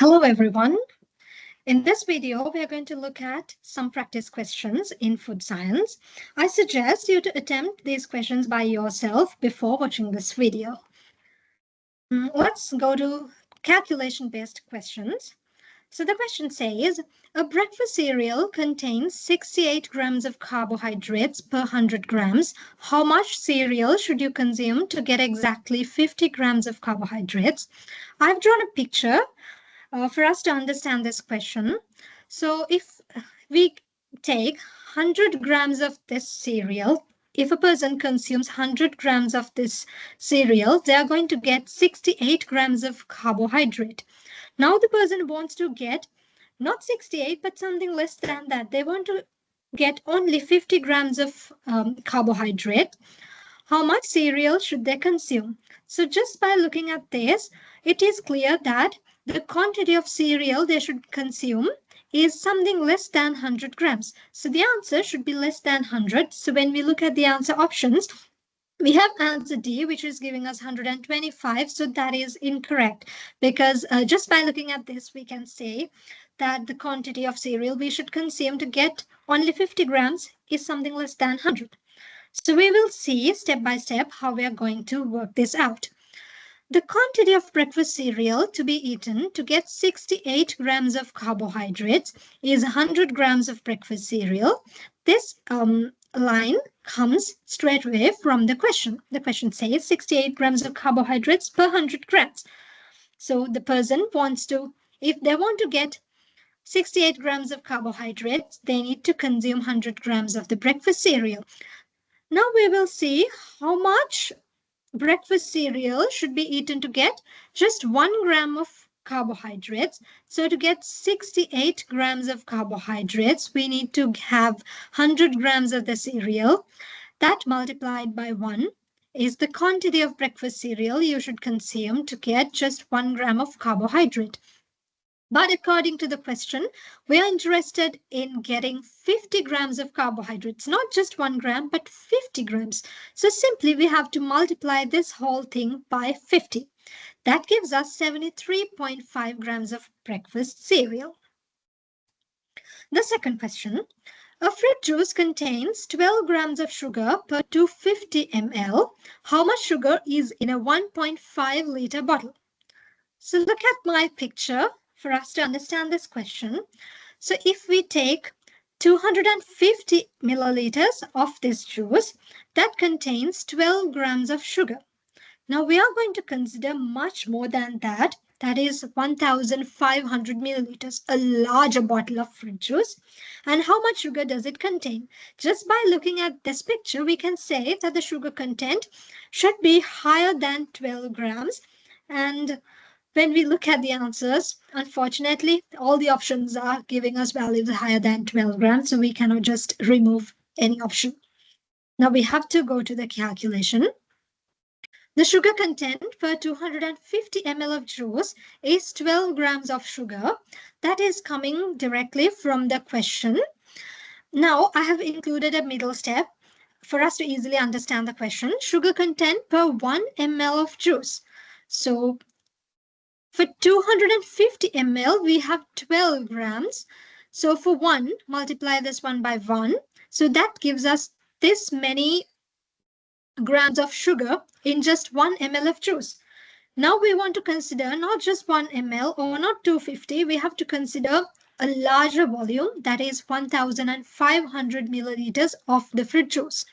Hello everyone. In this video, we are going to look at some practice questions in food science. I suggest you to attempt these questions by yourself before watching this video. Let's go to calculation-based questions. So the question says, a breakfast cereal contains 68 grams of carbohydrates per 100 grams. How much cereal should you consume to get exactly 50 grams of carbohydrates? I've drawn a picture for us to understand this question. So if we take 100 grams of this cereal, if a person consumes 100 grams of this cereal, they are going to get 68 grams of carbohydrate. Now the person wants to get not 68, but something less than that. They want to get only 50 grams of carbohydrate. How much cereal should they consume? So just by looking at this, it is clear that the quantity of cereal they should consume is something less than 100 grams. So the answer should be less than 100. So when we look at the answer options, we have answer D, which is giving us 125. So that is incorrect because just by looking at this, we can say that the quantity of cereal we should consume to get only 50 grams is something less than 100. So we will see step by step how we are going to work this out. The quantity of breakfast cereal to be eaten to get 68 grams of carbohydrates is 100 grams of breakfast cereal. This line comes straight away from the question. The question says 68 grams of carbohydrates per 100 grams. So the person wants to, if they want to get 68 grams of carbohydrates, they need to consume 100 grams of the breakfast cereal. Now we will see how much breakfast cereal should be eaten to get just 1 gram of carbohydrates. So to get 68 grams of carbohydrates, we need to have 100 grams of the cereal. That multiplied by 1 is the quantity of breakfast cereal you should consume to get just 1 gram of carbohydrate. But according to the question, we are interested in getting 50 grams of carbohydrates, not just 1 gram, but 50 grams. So simply we have to multiply this whole thing by 50. That gives us 73.5 grams of breakfast cereal. The second question, a fruit juice contains 12 grams of sugar per 250 ml. How much sugar is in a 1.5 liter bottle? So look at my picture for us to understand this question. So if we take 250 milliliters of this juice, that contains 12 grams of sugar. Now we are going to consider much more than that. That is 1,500 milliliters, a larger bottle of fruit juice. And how much sugar does it contain? Just by looking at this picture, we can say that the sugar content should be higher than 12 grams. And when we look at the answers, unfortunately, all the options are giving us values higher than 12 grams, so we cannot just remove any option. Now we have to go to the calculation. The sugar content per 250 ml of juice is 12 grams of sugar. That is coming directly from the question. Now I have included a middle step for us to easily understand the question. Sugar content per 1 ml of juice. So for 250 ml, we have 12 grams. So for 1, multiply this one by 1. So that gives us this many grams of sugar in just 1 ml of juice. Now we want to consider not just 1 ml or not 250. We have to consider a larger volume, that is 1,500 milliliters of the fruit juice.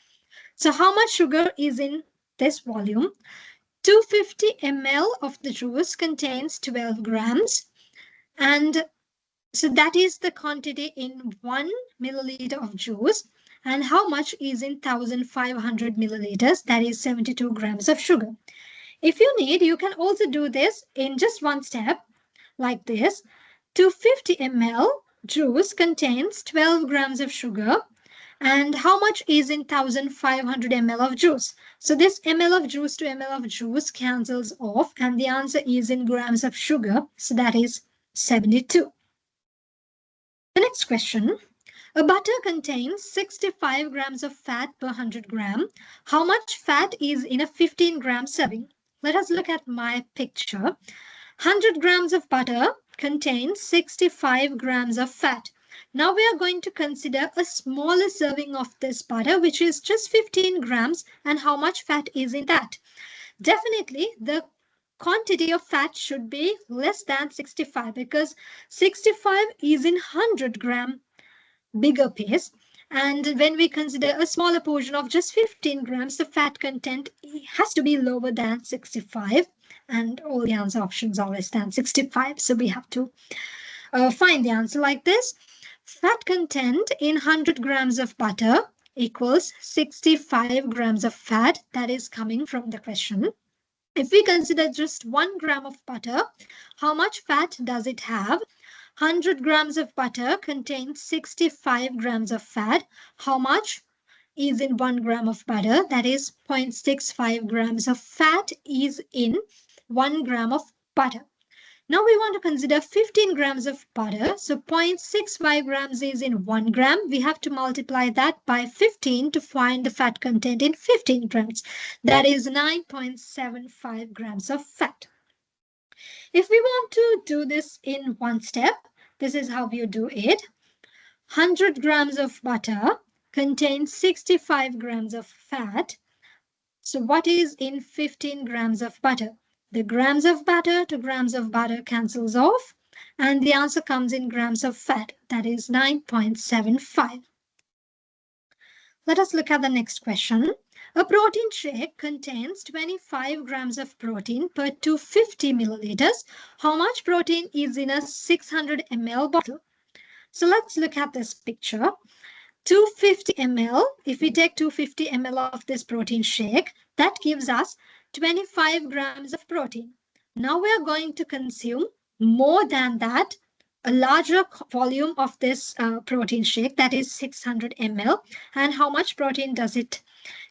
So how much sugar is in this volume? 250 ml of the juice contains 12 grams. And so that is the quantity in 1 milliliter of juice. And how much is in 1,500 milliliters? That is 72 grams of sugar. If you need, you can also do this in just one step like this. 250 ml juice contains 12 grams of sugar. And how much is in 1,500 ml of juice? So this ml of juice to ml of juice cancels off, and the answer is in grams of sugar. So that is 72. The next question. A butter contains 65 grams of fat per 100 gram. How much fat is in a 15 gram serving? Let us look at my picture. 100 grams of butter contains 65 grams of fat. Now we are going to consider a smaller serving of this butter, which is just 15 grams, and how much fat is in that. Definitely, the quantity of fat should be less than 65 because 65 is in 100-gram bigger piece. And when we consider a smaller portion of just 15 grams, the fat content has to be lower than 65. And all the answer options are less than 65. So we have to find the answer like this. Fat content in 100 grams of butter equals 65 grams of fat. That is coming from the question. If we consider just 1 gram of butter, how much fat does it have? 100 grams of butter contains 65 grams of fat. How much is in 1 gram of butter? That is 0.65 grams of fat is in 1 gram of butter. Now we want to consider 15 grams of butter. So 0.65 grams is in 1 gram. We have to multiply that by 15 to find the fat content in 15 grams. That is 9.75 grams of fat. If we want to do this in one step, this is how you do it. 100 grams of butter contains 65 grams of fat. So what is in 15 grams of butter? The grams of butter to grams of butter cancels off, and the answer comes in grams of fat. That is 9.75. Let us look at the next question. A protein shake contains 25 grams of protein per 250 milliliters. How much protein is in a 600 ml bottle? So let's look at this picture. 250 ml, if we take 250 ml of this protein shake, that gives us 25 grams of protein. Now we are going to consume more than that, a larger volume of this protein shake, that is 600 ml. And how much protein does it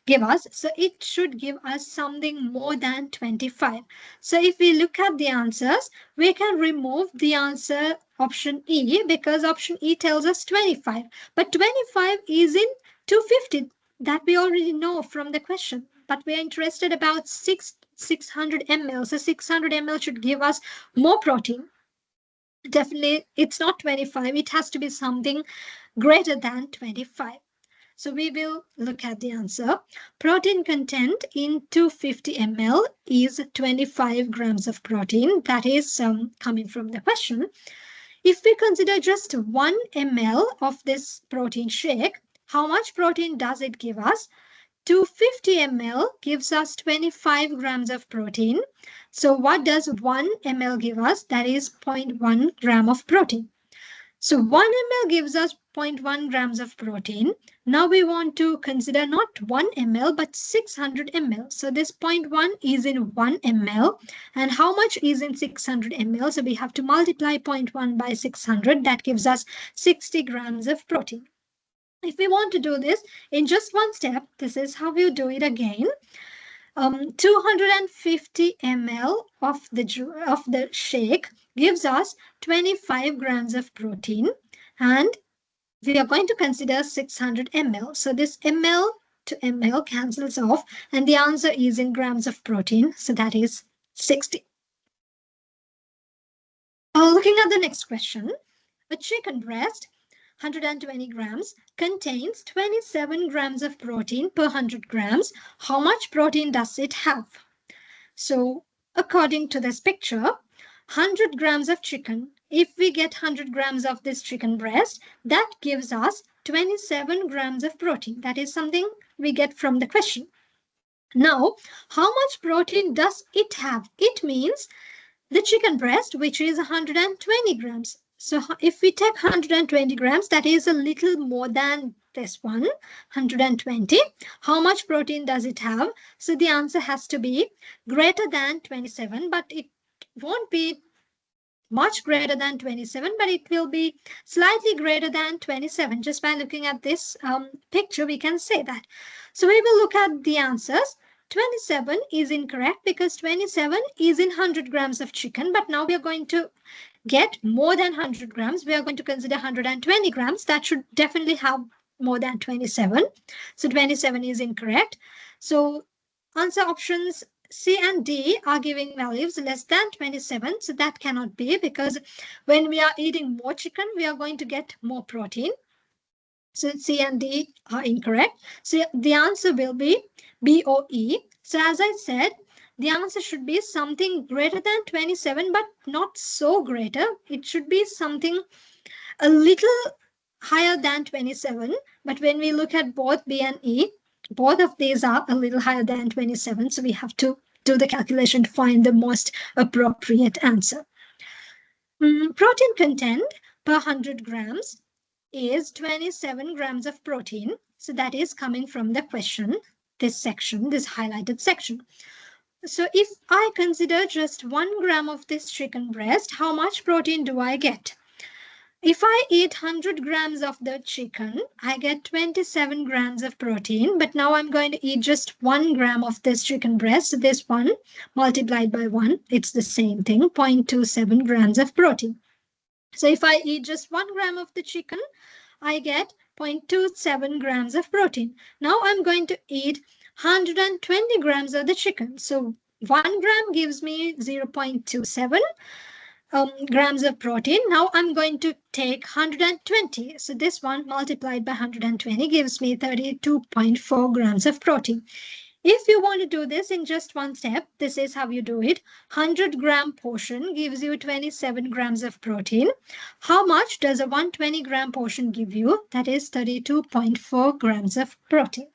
give us? So it should give us something more than 25. So if we look at the answers, we can remove the answer option E because option E tells us 25. But 25 is in 250. That we already know from the question. But we are interested about 600 ml. So 600 ml should give us more protein. Definitely, it's not 25. It has to be something greater than 25. So we will look at the answer. Protein content in 250 ml is 25 grams of protein. That is coming from the question. If we consider just 1 ml of this protein shake, how much protein does it give us? 250 ml gives us 25 grams of protein. So what does 1 ml give us? That is 0.1 gram of protein. So 1 ml gives us 0.1 grams of protein. Now we want to consider not 1 ml but 600 ml. So this 0.1 is in 1 ml. And how much is in 600 ml? So we have to multiply 0.1 by 600. That gives us 60 grams of protein. If we want to do this in just one step, this is how you do it again. 250 ml of the shake gives us 25 grams of protein, and we are going to consider 600 ml. So this ml to ml cancels off, and the answer is in grams of protein. So that is 60. Looking at the next question, a chicken breast, 120 grams, contains 27 grams of protein per 100 grams. How much protein does it have? So according to this picture, 100 grams of chicken, if we get 100 grams of this chicken breast, that gives us 27 grams of protein. That is something we get from the question. Now, how much protein does it have? It means the chicken breast, which is 120 grams. So if we take 120 grams, that is a little more than this one, 120. How much protein does it have? So the answer has to be greater than 27, but it won't be much greater than 27, but it will be slightly greater than 27. Just by looking at this picture, we can say that. So we will look at the answers. 27 is incorrect because 27 is in 100 grams of chicken, but now we are going to get more than 100 grams. We are going to consider 120 grams. That should definitely have more than 27. So 27 is incorrect. So answer options C and D are giving values less than 27. So that cannot be, because when we are eating more chicken, we are going to get more protein. So C and D are incorrect. So the answer will be B or E. So as I said, the answer should be something greater than 27, but not so greater. It should be something a little higher than 27. But when we look at both B and E, both of these are a little higher than 27. So we have to do the calculation to find the most appropriate answer. Protein content per 100 grams is 27 grams of protein. So that is coming from the question, this section, this highlighted section. So if I consider just 1 gram of this chicken breast, how much protein do I get? If I eat 100 grams of the chicken, I get 27 grams of protein. But now I'm going to eat just 1 gram of this chicken breast. So this one multiplied by 1, it's the same thing, 0.27 grams of protein. So if I eat just 1 gram of the chicken, I get 0.27 grams of protein. Now I'm going to eat 120 grams of the chicken. So 1 gram gives me 0.27 grams of protein. Now I'm going to take 120. So this one multiplied by 120 gives me 32.4 grams of protein. If you want to do this in just one step, this is how you do it. 100-gram portion gives you 27 grams of protein. How much does a 120-gram portion give you? That is 32.4 grams of protein.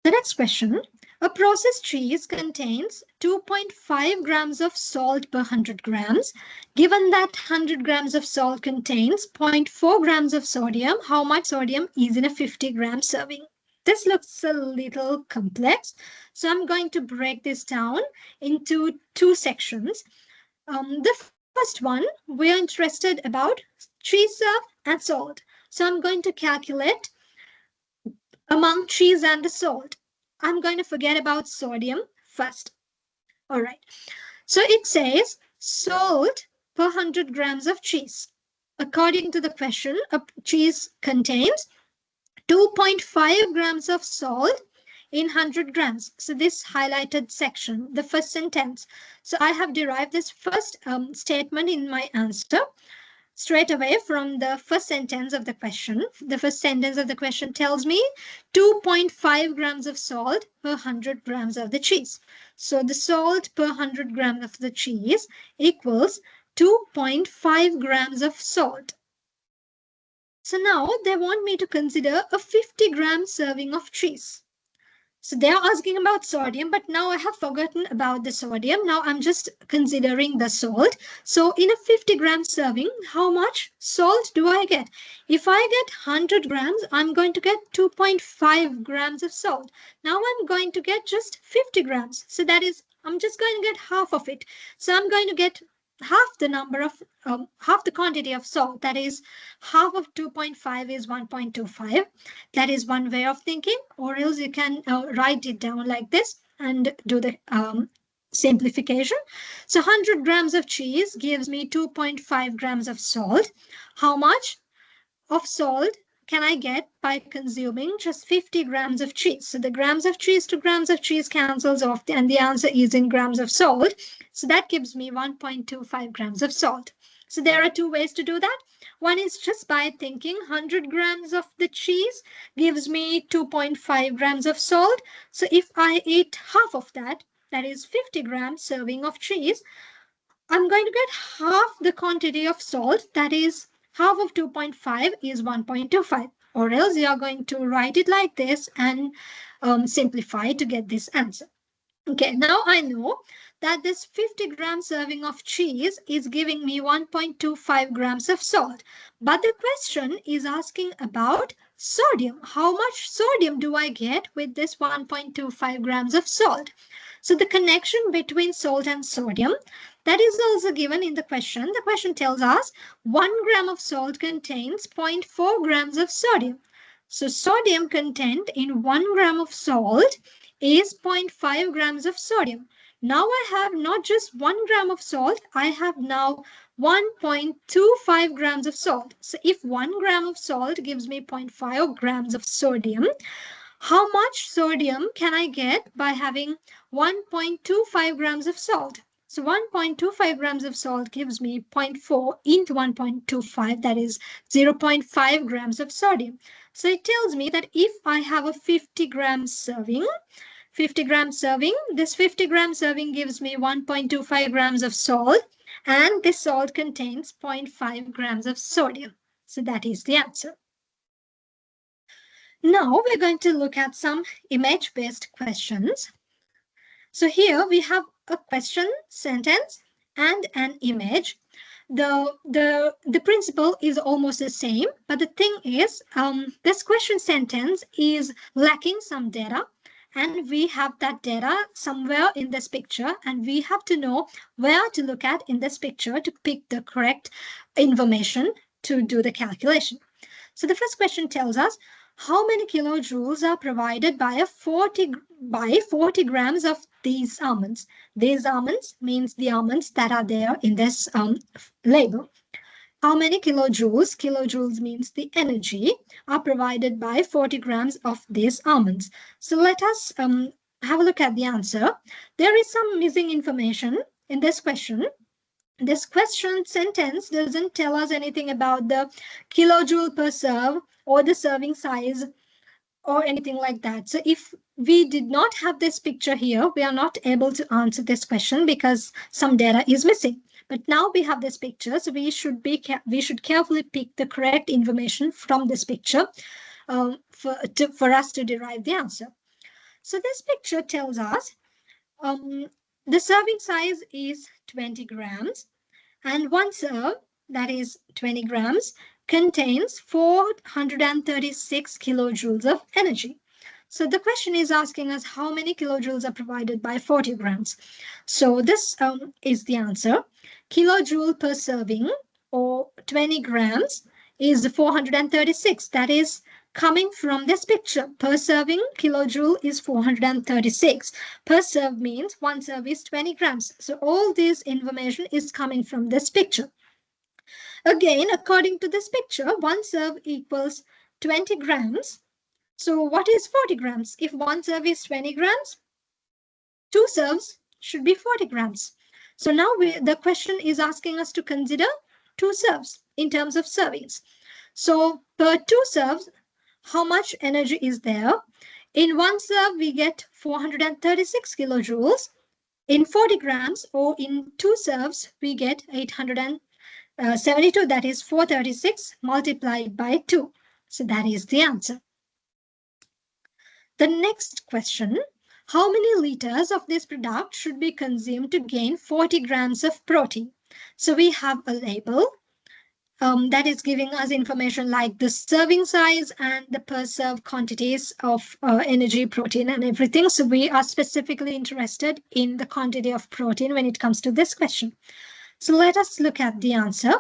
The next question. A processed cheese contains 2.5 grams of salt per 100 grams. Given that 100 grams of salt contains 0.4 grams of sodium, how much sodium is in a 50-gram serving? This looks a little complex, so I'm going to break this down into two sections. The first one, we are interested about cheese and salt. So I'm going to calculate among cheese and the salt. I'm going to forget about sodium first. All right. So it says salt per 100 grams of cheese. According to the question, a cheese contains 2.5 grams of salt in 100 grams. So this highlighted section, the first sentence. So I have derived this first statement in my answer straight away from the first sentence of the question. The first sentence of the question tells me 2.5 grams of salt per 100 grams of the cheese. So the salt per 100 grams of the cheese equals 2.5 grams of salt. So now they want me to consider a 50-gram serving of cheese. So they are asking about sodium, but now I have forgotten about the sodium. Now I'm just considering the salt. So in a 50-gram serving, how much salt do I get? If I get 100 grams, I'm going to get 2.5 grams of salt. Now I'm going to get just 50 grams. So that is, I'm just going to get half of it. So I'm going to get half the number of half the quantity of salt. That is, half of 2.5 is 1.25. That is one way of thinking, or else you can write it down like this and do the simplification. So 100 grams of cheese gives me 2.5 grams of salt. How much of salt can I get by consuming just 50 grams of cheese? So the grams of cheese to grams of cheese cancels off, and the answer is in grams of salt. So that gives me 1.25 grams of salt. So there are two ways to do that. One is just by thinking 100 grams of the cheese gives me 2.5 grams of salt. So if I eat half of that, that is 50 grams serving of cheese, I'm going to get half the quantity of salt. That is, half of 2.5 is 1.25. Or else you are going to write it like this and simplify to get this answer. Okay, now I know that this 50-gram serving of cheese is giving me 1.25 grams of salt. But the question is asking about sodium. How much sodium do I get with this 1.25 grams of salt? So the connection between salt and sodium, that is also given in the question. The question tells us 1 gram of salt contains 0.4 grams of sodium. So sodium content in 1 gram of salt is 0.5 grams of sodium. Now I have not just 1 gram of salt, I have now 1.25 grams of salt. So if 1 gram of salt gives me 0.5 grams of sodium, How much sodium can I get by having 1.25 grams of salt? So 1.25 grams of salt gives me 0.4 into 1.25, that is 0.5 grams of sodium. So it tells me that if I have a 50 gram serving, this 50 gram serving gives me 1.25 grams of salt, and this salt contains 0.5 grams of sodium. So that is the answer. Now we're going to look at some image-based questions. So here we have a question sentence and an image. The principle is almost the same, but the thing is this question sentence is lacking some data, and we have that data somewhere in this picture, and we have to know where to look at in this picture to pick the correct information to do the calculation. So the first question tells us how many kilojoules are provided by 40 grams of these almonds. These almonds means the almonds that are there in this label. How many kilojoules? Kilojoules means the energy are provided by 40 grams of these almonds. So let us have a look at the answer. There is some missing information in this question. This question sentence doesn't tell us anything about the kilojoule per serve or the serving size or anything like that. So if we did not have this picture here, we are not able to answer this question because some data is missing. But now we have this picture, so we should carefully pick the correct information from this picture for us to derive the answer. So this picture tells us the serving size is 20 grams. And one serve, that is 20 grams, contains 436 kilojoules of energy. So the question is asking us how many kilojoules are provided by 40 grams. So this is the answer. Kilojoule per serving, or 20 grams, is 436. That is coming from this picture. Per serving, kilojoule is 436. Per serve means one serve is 20 grams. So all this information is coming from this picture. Again, according to this picture, one serve equals 20 grams. So what is 40 grams? If one serve is 20 grams, two serves should be 40 grams. So now the question is asking us to consider two serves in terms of servings. So per two serves, how much energy is there? In one serve, we get 436 kilojoules. In 40 grams, or in two serves, we get 872. That is 436 multiplied by 2. So that is the answer. The next question, how many liters of this product should be consumed to gain 40 grams of protein? So we have a label that is giving us information like the serving size and the per serve quantities of energy, protein, and everything. So we are specifically interested in the quantity of protein when it comes to this question. So let us look at the answer.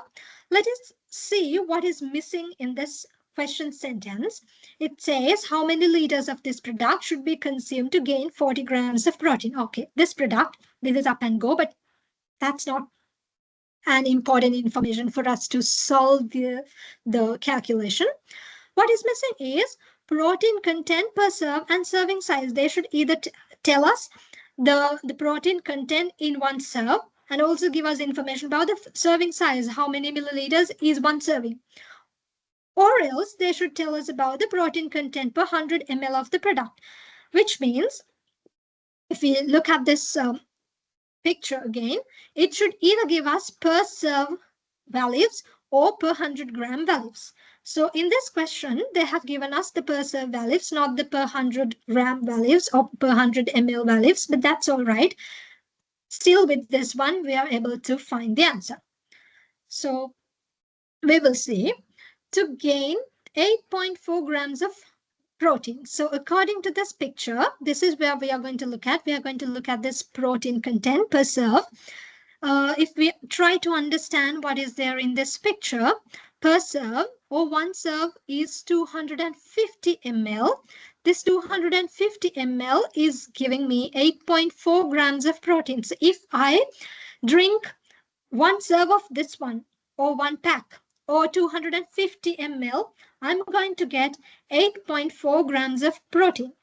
Let us see what is missing in this question sentence. It says how many liters of this product should be consumed to gain 40 grams of protein. Okay, this product, this is up and go, but that's not an important information for us to solve the calculation. What is missing is protein content per serve and serving size. They should either tell us the protein content in one serve and also give us information about the serving size. How many milliliters is one serving? Or else they should tell us about the protein content per 100 ml of the product, which means if we look at this picture again, it should either give us per serve values or per 100 gram values. So in this question, they have given us the per serve values, not the per 100 gram values or per 100 ml values, but that's all right. Still with this one, we are able to find the answer. So we will see to gain 8.4 grams of protein. So according to this picture, this is where we are going to look at. We are going to look at this protein content per serve. If we try to understand what is there in this picture, per serve or one serve is 250 ml. This 250 ml is giving me 8.4 grams of protein. So if I drink one serve of this one or one pack or 250 ml, I'm going to get 8.4 grams of protein.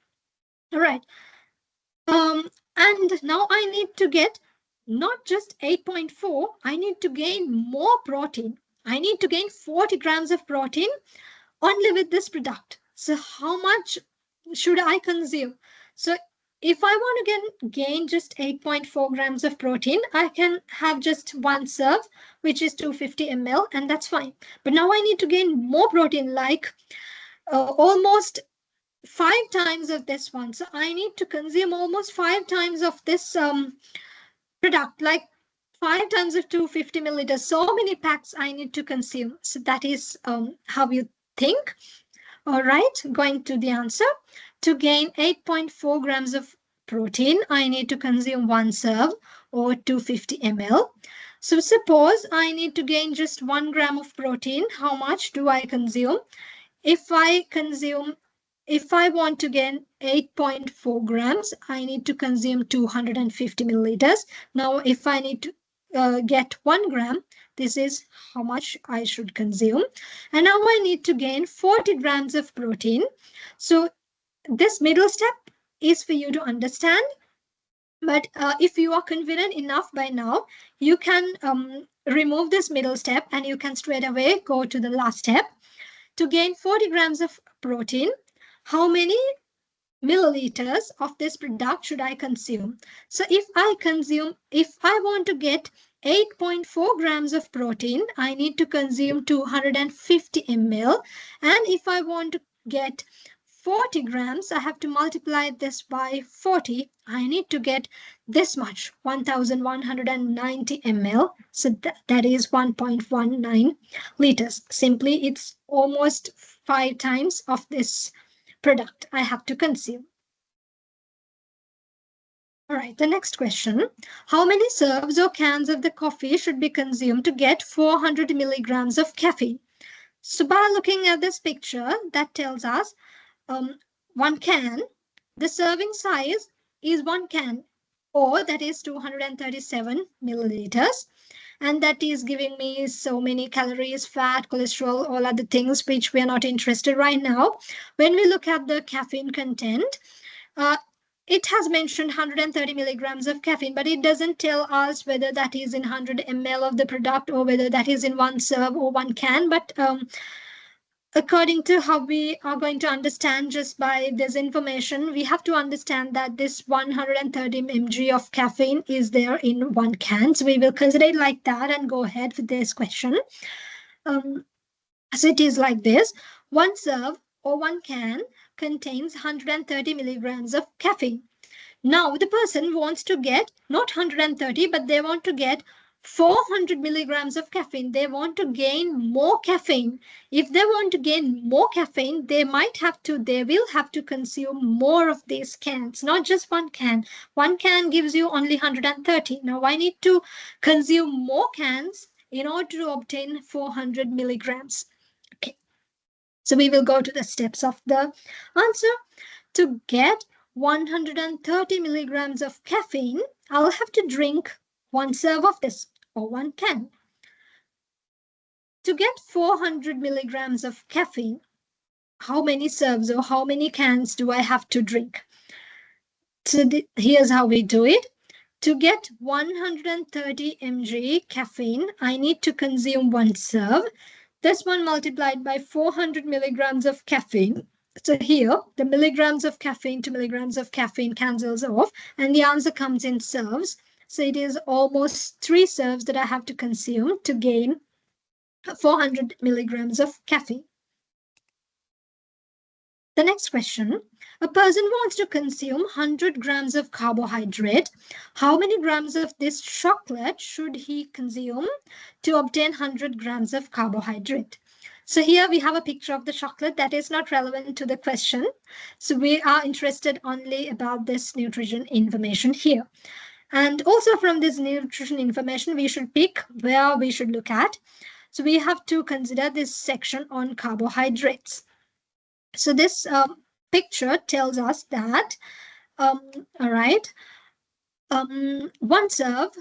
All right. And now I need to get not just 8.4, I need to gain more protein. I need to gain 40 grams of protein only with this product. So how much should I consume? So if I want to gain just 8.4 grams of protein, I can have just one serve, which is 250 ml, and that's fine. But now I need to gain more protein, like almost 5 times of this one. So I need to consume almost 5 times of this product, like 5 times of 250 milliliters. So many packs I need to consume. So that is how you think. All right, going to the answer. To gain 8.4 grams of protein, I need to consume one serve or 250 ml. So suppose I need to gain just 1 gram of protein. How much do I consume? If I want to gain 8.4 grams, I need to consume 250 milliliters. Now, if I need to get 1 gram, this is how much I should consume. And now I need to gain 40 grams of protein. So this middle step is for you to understand. But if you are confident enough by now, you can remove this middle step and you can straight away go to the last step. To gain 40 grams of protein, how many milliliters of this product should I consume? So if I want to get 8.4 grams of protein, I need to consume 250 ml. And if I want to get 40 grams, I have to multiply this by 40. I need to get this much, 1190 ml. So that is 1.19 liters. Simply, it's almost 5 times of this product I have to consume. All right, the next question. How many serves or cans of the coffee should be consumed to get 400 milligrams of caffeine? So by looking at this picture, that tells us one can, the serving size is 1 can, or that is 237 milliliters. And that is giving me so many calories, fat, cholesterol, all other things which we are not interested right now. When we look at the caffeine content, it has mentioned 130 milligrams of caffeine, but it doesn't tell us whether that is in 100 ml of the product or whether that is in one serve or one can. But according to how we are going to understand just by this information, we have to understand that this 130 mg of caffeine is there in one can. So we will consider it like that and go ahead with this question. So it is like this. One serve or one can contains 130 milligrams of caffeine. Now the person wants to get not 130, but they want to get 400 milligrams of caffeine. They want to gain more caffeine. If they want to gain more caffeine, they will have to consume more of these cans, not just one can. One can gives you only 130. Now I need to consume more cans in order to obtain 400 milligrams. Okay. So we will go to the steps of the answer. To get 130 milligrams of caffeine, I'll have to drink one serve of this or one can. To get 400 milligrams of caffeine, how many serves or how many cans do I have to drink? So here's how we do it. To get 130 mg caffeine, I need to consume one serve. This one multiplied by 400 milligrams of caffeine. So here, the milligrams of caffeine to milligrams of caffeine cancels off, and the answer comes in serves. So it is almost 3 serves that I have to consume to gain 400 milligrams of caffeine. The next question. A person wants to consume 100 grams of carbohydrate. How many grams of this chocolate should he consume to obtain 100 grams of carbohydrate? So here we have a picture of the chocolate that is not relevant to the question. So we are interested only about this nutrition information here. And also from this nutrition information, we should pick where we should look at. So we have to consider this section on carbohydrates. So this picture tells us that, all right, one serve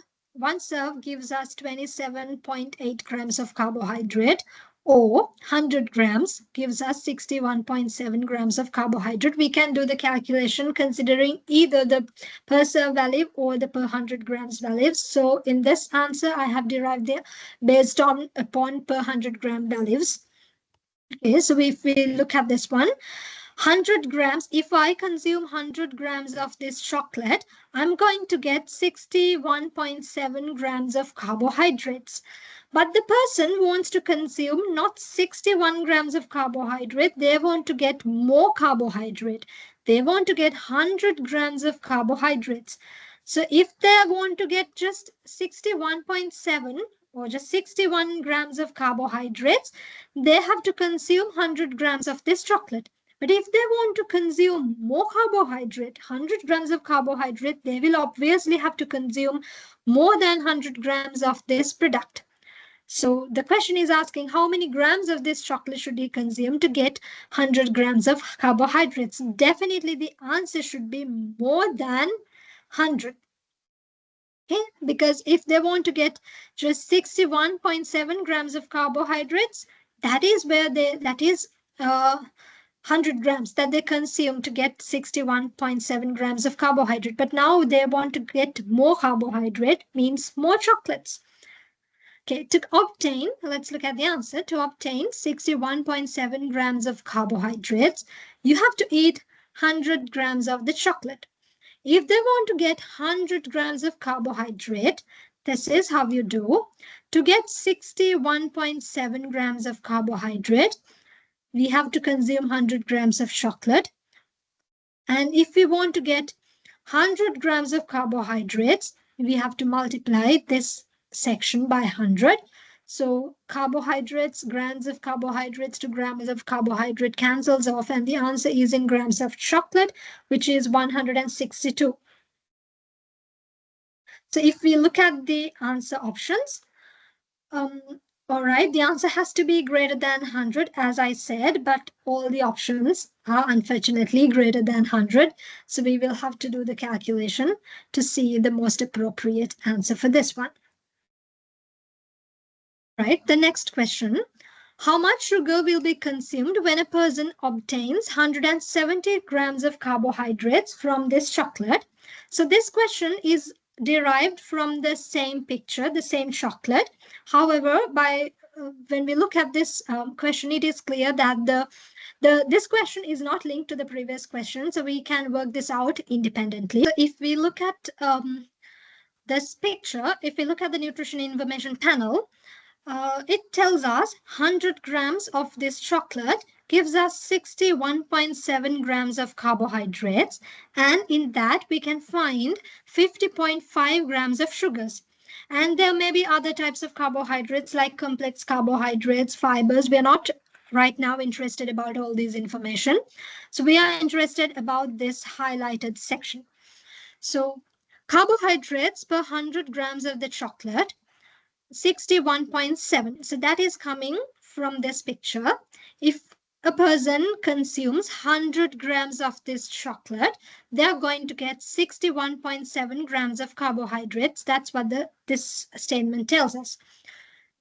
gives us 27.8 grams of carbohydrate. or 100 grams gives us 61.7 grams of carbohydrate. We can do the calculation considering either the per serve value or the per 100 grams value. So in this answer, I have derived the based upon per 100 gram values. Okay, so if we look at this one, 100 grams, if I consume 100 grams of this chocolate, I'm going to get 61.7 grams of carbohydrates. But the person wants to consume not 61 grams of carbohydrate, they want to get more carbohydrate. They want to get 100 grams of carbohydrates. So if they want to get just 61.7 or just 61 grams of carbohydrates, they have to consume 100 grams of this chocolate. But if they want to consume more carbohydrate, 100 grams of carbohydrate, they will obviously have to consume more than 100 grams of this product. So the question is asking how many grams of this chocolate should he consume to get 100 grams of carbohydrates? Definitely the answer should be more than 100. Okay, because if they want to get just 61.7 grams of carbohydrates, that is where that is 100 grams that they consume to get 61.7 grams of carbohydrate. But now they want to get more carbohydrate, means more chocolates. Okay, to obtain, let's look at the answer. To obtain 61.7 grams of carbohydrates, you have to eat 100 grams of the chocolate. If they want to get 100 grams of carbohydrate, this is how you do. To get 61.7 grams of carbohydrate, we have to consume 100 grams of chocolate. And if we want to get 100 grams of carbohydrates, we have to multiply this section by 100. So carbohydrates, grams of carbohydrates to grams of carbohydrate cancels off, and the answer is in grams of chocolate, which is 162. So if we look at the answer options, all right, the answer has to be greater than 100, as I said, but all the options are unfortunately greater than 100. So we will have to do the calculation to see the most appropriate answer for this one. Right, the next question. How much sugar will be consumed when a person obtains 170 grams of carbohydrates from this chocolate? So this question is derived from the same picture, the same chocolate. However, when we look at this question, it is clear that this question is not linked to the previous question, so we can work this out independently. So if we look at this picture, if we look at the nutrition information panel, it tells us 100 grams of this chocolate gives us 61.7 grams of carbohydrates, and in that we can find 50.5 grams of sugars. And there may be other types of carbohydrates like complex carbohydrates, fibers. We are not right now interested about all these information. So we are interested about this highlighted section. So carbohydrates per 100 grams of the chocolate, 61.7. So that is coming from this picture. If a person consumes 100 grams of this chocolate, they are going to get 61.7 grams of carbohydrates. That's what this statement tells us.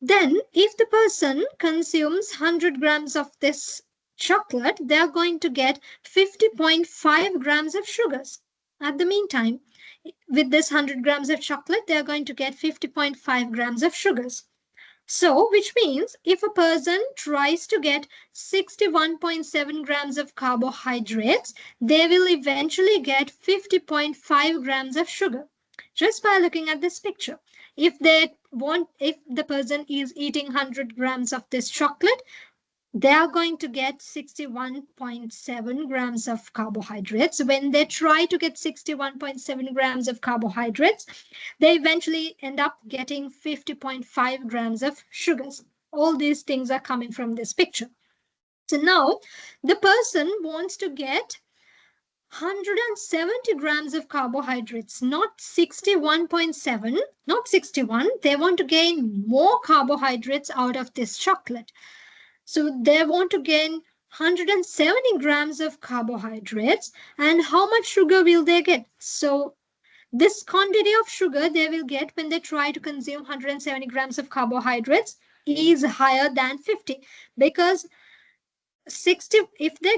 Then if the person consumes 100 grams of this chocolate, they are going to get 50.5 grams of sugars. At the meantime, with this 100 grams of chocolate, they are going to get 50.5 grams of sugars. So, which means if a person tries to get 61.7 grams of carbohydrates, they will eventually get 50.5 grams of sugar. Just by looking at this picture. If the person is eating 100 grams of this chocolate, they are going to get 61.7 grams of carbohydrates. When they try to get 61.7 grams of carbohydrates, they eventually end up getting 50.5 grams of sugars. All these things are coming from this picture. So now the person wants to get 170 grams of carbohydrates, not 61.7, not 61. They want to gain more carbohydrates out of this chocolate. So they want to gain 170 grams of carbohydrates. And how much sugar will they get? So this quantity of sugar they will get when they try to consume 170 grams of carbohydrates is higher than 50, because 60, if they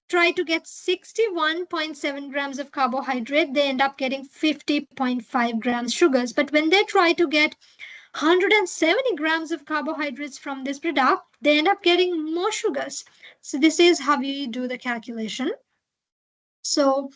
try to get 61.7 grams of carbohydrate, they end up getting 50.5 grams sugars. But when they try to get 170 grams of carbohydrates from this product, they end up getting more sugars. So this is how we do the calculation. So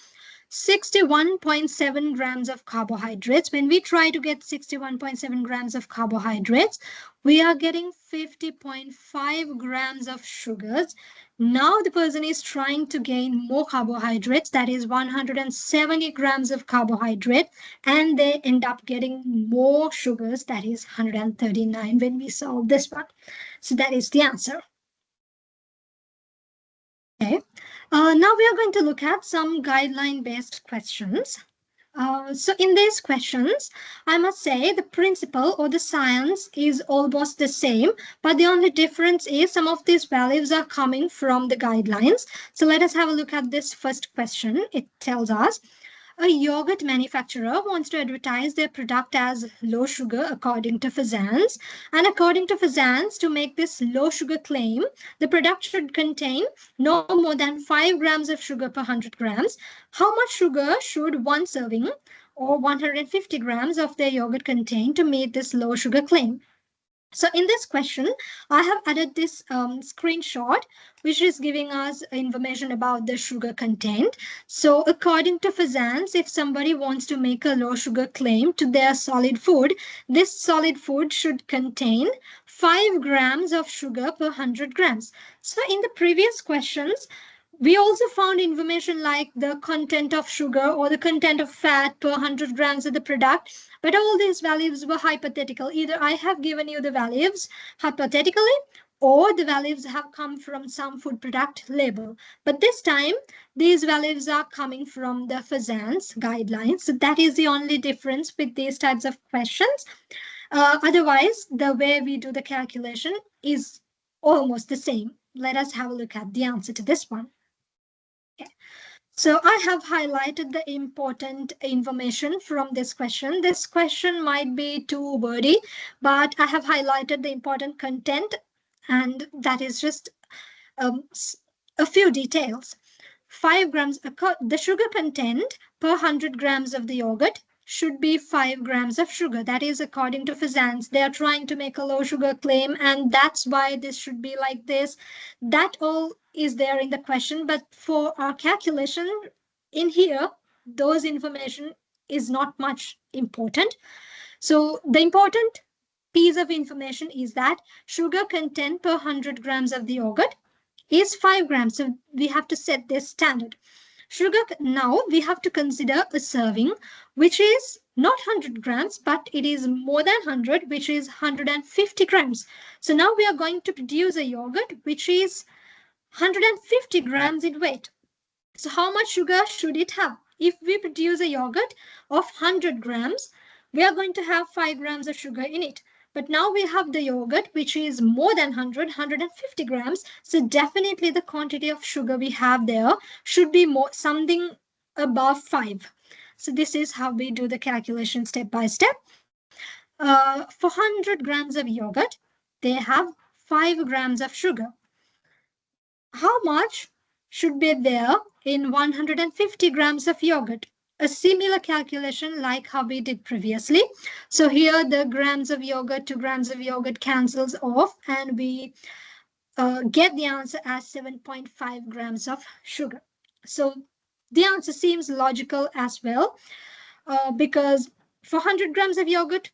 61.7 grams of carbohydrates. When we try to get 61.7 grams of carbohydrates, we are getting 50.5 grams of sugars. Now the person is trying to gain more carbohydrates, that is 170 grams of carbohydrate, and they end up getting more sugars, that is 139 when we solve this one. So that is the answer. Okay. Now we are going to look at some guideline-based questions. So in these questions, I must say the principle or the science is almost the same, but the only difference is some of these values are coming from the guidelines. So let us have a look at this first question. It tells us, a yogurt manufacturer wants to advertise their product as low sugar according to Fazan's. And according to Fazan's, to make this low sugar claim, the product should contain no more than 5 grams of sugar per 100 grams. How much sugar should one serving or 150 grams of their yogurt contain to meet this low sugar claim? So in this question, I have added this screenshot, which is giving us information about the sugar content. So according to Fazan's, if somebody wants to make a low sugar claim to their solid food, this solid food should contain 5 grams of sugar per 100 grams. So in the previous questions, we also found information like the content of sugar or the content of fat per 100 grams of the product. But all these values were hypothetical. Either I have given you the values hypothetically, or the values have come from some food product label. But this time, these values are coming from the Fazan's guidelines. So that is the only difference with these types of questions. Otherwise, the way we do the calculation is almost the same. Let us have a look at the answer to this one. Okay. So I have highlighted the important information from this question. This question might be too wordy, but I have highlighted the important content, and that is just a few details. 5 grams, the sugar content per 100 grams of the yogurt should be 5 grams of sugar. That is according to Fazan's. They are trying to make a low sugar claim, and that's why this should be like this. That all is there in the question, but for our calculation in here, those information is not much important. So the important piece of information is that sugar content per 100 grams of the yogurt is 5 grams. So we have to set this standard. Sugar, now we have to consider a serving, which is not 100 grams, but it is more than 100, which is 150 grams. So now we are going to produce a yogurt, which is 150 grams in weight. So how much sugar should it have? If we produce a yogurt of 100 grams, we are going to have 5 grams of sugar in it. But now we have the yogurt, which is more than 150 grams. So definitely the quantity of sugar we have there should be more, something above 5. So this is how we do the calculation step by step. For 100 grams of yogurt, they have 5 grams of sugar. How much should be there in 150 grams of yogurt? A similar calculation like how we did previously. So here the grams of yogurt, 2 grams of yogurt cancels off, and we get the answer as 7.5 grams of sugar. So the answer seems logical as well, because for 100 grams of yogurt,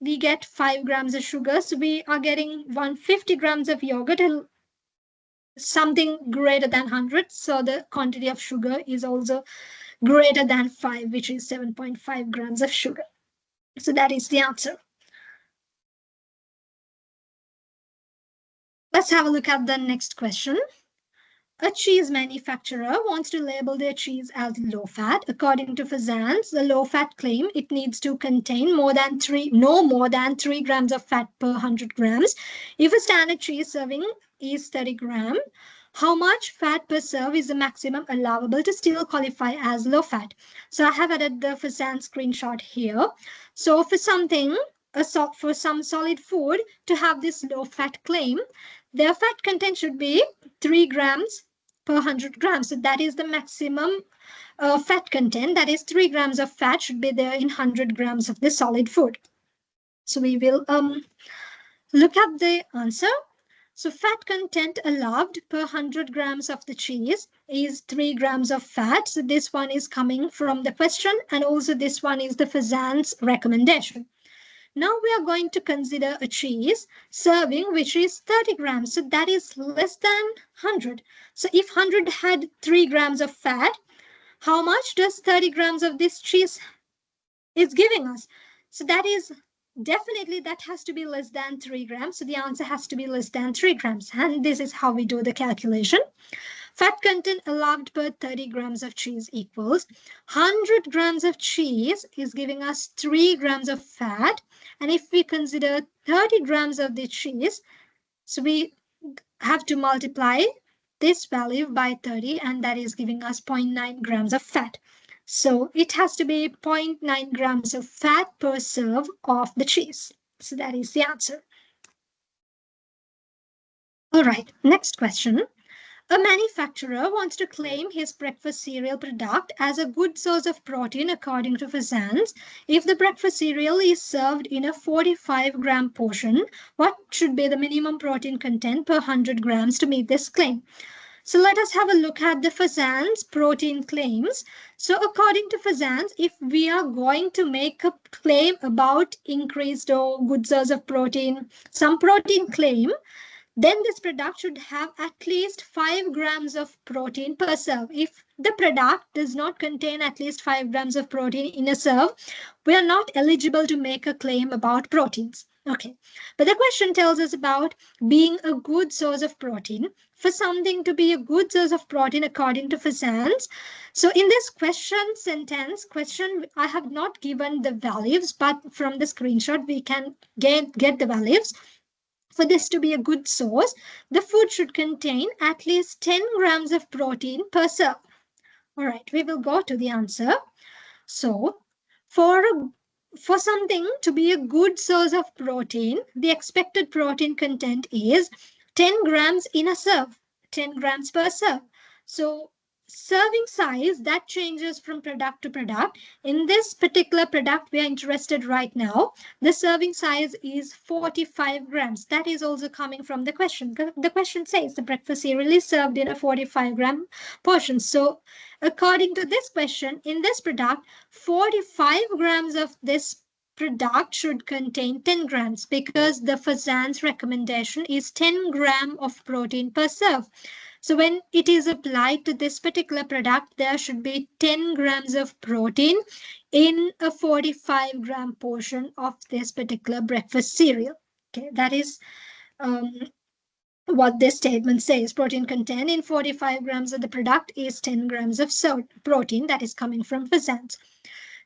we get 5 grams of sugar. So we are getting 150 grams of yogurt and something greater than 100. So the quantity of sugar is also greater than 5, which is 7.5 grams of sugar. So that is the answer. Let's have a look at the next question. A cheese manufacturer wants to label their cheese as low fat. According to Fazan's, the low fat claim, it needs to contain no more than 3 grams of fat per 100 grams. If a standard cheese serving is 30 grams, how much fat per serve is the maximum allowable to still qualify as low fat? So I have added the Fazan screenshot here. So for something for some solid food to have this low fat claim, their fat content should be 3 grams per 100 grams. So that is the maximum fat content. That is 3 grams of fat should be there in 100 grams of the solid food. So we will look at the answer. So fat content allowed per 100 grams of the cheese is 3 grams of fat. So this one is coming from the question, and also this one is the Fazan's recommendation. Now we are going to consider a cheese serving which is 30 grams. So that is less than 100. So if 100 had 3 grams of fat, how much does 30 grams of this cheese is giving us? So that is definitely, that has to be less than 3 grams. So the answer has to be less than 3 grams. And this is how we do the calculation. Fat content allowed per 30 grams of cheese equals 100 grams of cheese is giving us 3 grams of fat. And if we consider 30 grams of the cheese, so we have to multiply this value by 30, and that is giving us 0.9 grams of fat. So it has to be 0.9 grams of fat per serve of the cheese. So that is the answer. All right, next question. A manufacturer wants to claim his breakfast cereal product as a good source of protein according to Fazan's. If the breakfast cereal is served in a 45-gram portion, what should be the minimum protein content per 100 grams to meet this claim? So let us have a look at the Fazan's protein claims. So according to Fazan's, if we are going to make a claim about increased or good source of protein, some protein claim, then this product should have at least 5 grams of protein per serve. If the product does not contain at least 5 grams of protein in a serve, we are not eligible to make a claim about proteins. Okay, but the question tells us about being a good source of protein. For something to be a good source of protein according to Fazan's. So in this question, I have not given the values, but from the screenshot, we can get the values. For this to be a good source, the food should contain at least 10 grams of protein per serve. All right, we will go to the answer. So for something to be a good source of protein, the expected protein content is 10 grams in a serve, 10 grams per serve. So serving size, that changes from product to product. In this particular product we are interested right now, the serving size is 45 grams. That is also coming from the question. The question says the breakfast cereal is served in a 45-gram portion. So according to this question, in this product, 45 grams of this product should contain 10 grams because the Fazan's recommendation is 10 grams of protein per serve. So when it is applied to this particular product, there should be 10 grams of protein in a 45-gram portion of this particular breakfast cereal. Okay, that is what this statement says. Protein content in 45 grams of the product is 10 grams of protein that is coming from Fazan's.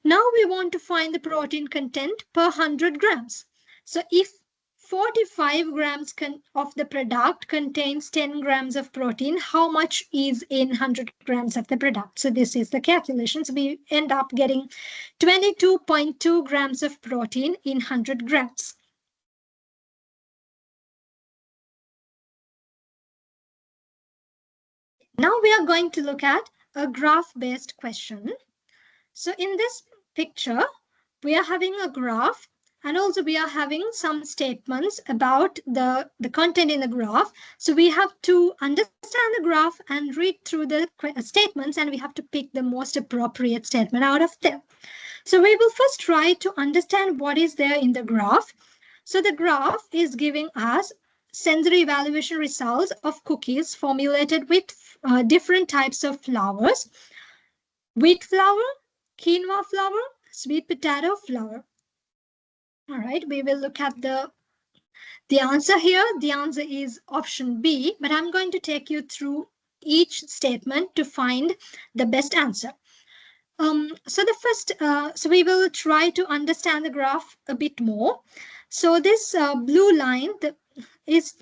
Now we want to find the protein content per 100 grams. So if 45 grams of the product contains 10 grams of protein, how much is in 100 grams of the product? So this is the calculation. So we end up getting 22.2 grams of protein in 100 grams. Now we are going to look at a graph-based question. So in this picture, we are having a graph, and also we are having some statements about the content in the graph. So we have to understand the graph and read through the statements, and we have to pick the most appropriate statement out of them. So we will first try to understand what is there in the graph. So the graph is giving us sensory evaluation results of cookies formulated with different types of flours: wheat flour, quinoa flour, sweet potato flour. All right, we will look at the answer here. The answer is option B, but I'm going to take you through each statement to find the best answer. So the first, so we will try to understand the graph a bit more. So this blue line is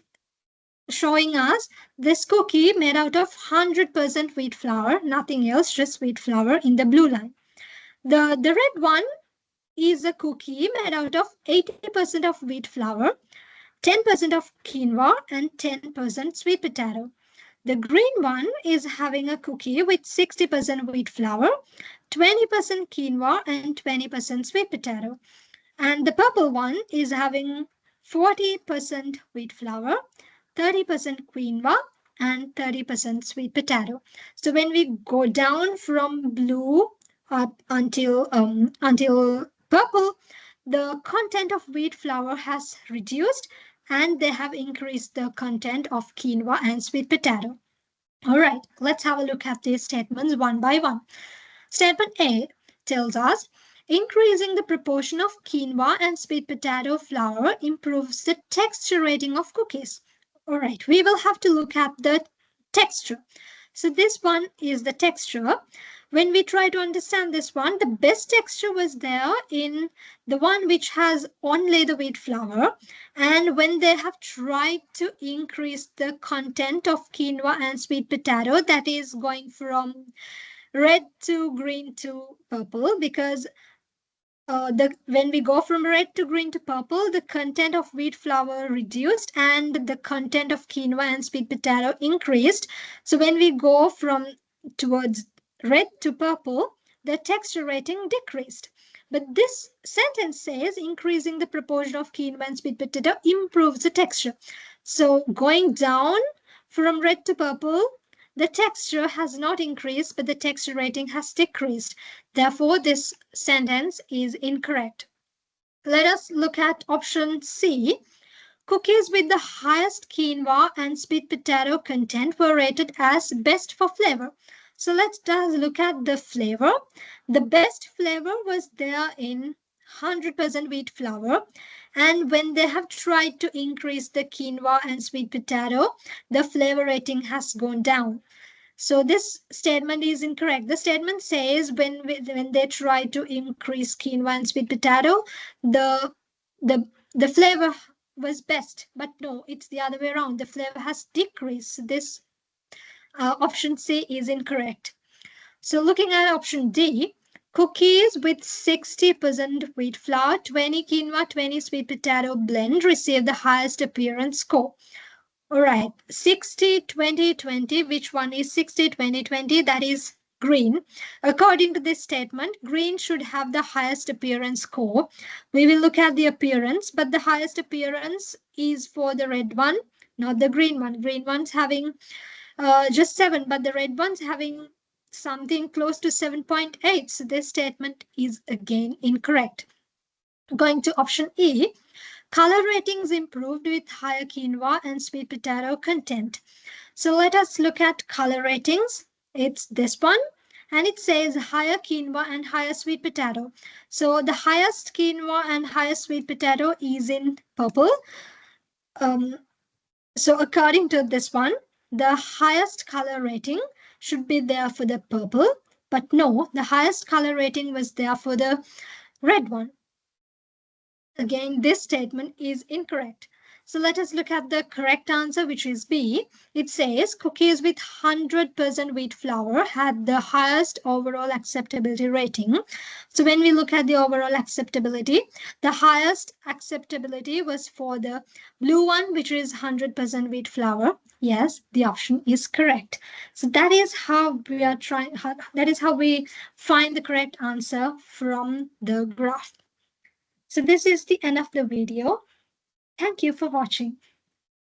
showing us this cookie made out of 100% wheat flour, nothing else, just wheat flour in the blue line. The red one is a cookie made out of 80% of wheat flour, 10% of quinoa, and 10% sweet potato. The green one is having a cookie with 60% wheat flour, 20% quinoa, and 20% sweet potato. And the purple one is having 40% wheat flour, 30% quinoa, and 30% sweet potato. So when we go down from blue up until purple, the content of wheat flour has reduced and they have increased the content of quinoa and sweet potato. All right, let's have a look at these statements one by one. Statement A tells us increasing the proportion of quinoa and sweet potato flour improves the texture rating of cookies. All right, we will have to look at the texture. So this one is the texture. When we try to understand this one, the best texture was there in the one which has only the wheat flour. And when they have tried to increase the content of quinoa and sweet potato, that is going from red to green to purple, because when we go from red to green to purple, the content of wheat flour reduced and the content of quinoa and sweet potato increased. So when we go from towards red to purple, the texture rating decreased. But this sentence says increasing the proportion of quinoa and sweet potato improves the texture. So going down from red to purple, the texture has not increased, but the texture rating has decreased. Therefore, this sentence is incorrect. Let us look at option C. Cookies with the highest quinoa and sweet potato content were rated as best for flavor. So let's just look at the flavor. The best flavor was there in 100% wheat flour. And when they have tried to increase the quinoa and sweet potato, the flavor rating has gone down. So this statement is incorrect. The statement says when they try to increase quinoa and sweet potato, the flavor was best. But no, it's the other way around. The flavor has decreased. This option C is incorrect. So looking at option D, cookies with 60% wheat flour, 20 quinoa, 20 sweet potato blend receive the highest appearance score. All right, 60, 20, 20. Which one is 60, 20, 20? That is green. According to this statement, green should have the highest appearance score. We will look at the appearance, but the highest appearance is for the red one, not the green one. Green one's having just 7, but the red one's having something close to 7.8. So this statement is again incorrect. Going to option E. Color ratings improved with higher quinoa and sweet potato content. So let us look at color ratings. It's this one. And it says higher quinoa and higher sweet potato. So the highest quinoa and highest sweet potato is in purple. So according to this one, the highest color rating should be there for the purple. But no, the highest color rating was there for the red one. Again, this statement is incorrect. So let us look at the correct answer, which is B. It says cookies with 100% wheat flour had the highest overall acceptability rating. So when we look at the overall acceptability, the highest acceptability was for the blue one, which is 100% wheat flour. Yes, the option is correct. So that is how we are that is how we find the correct answer from the graph. So this is the end of the video. Thank you for watching.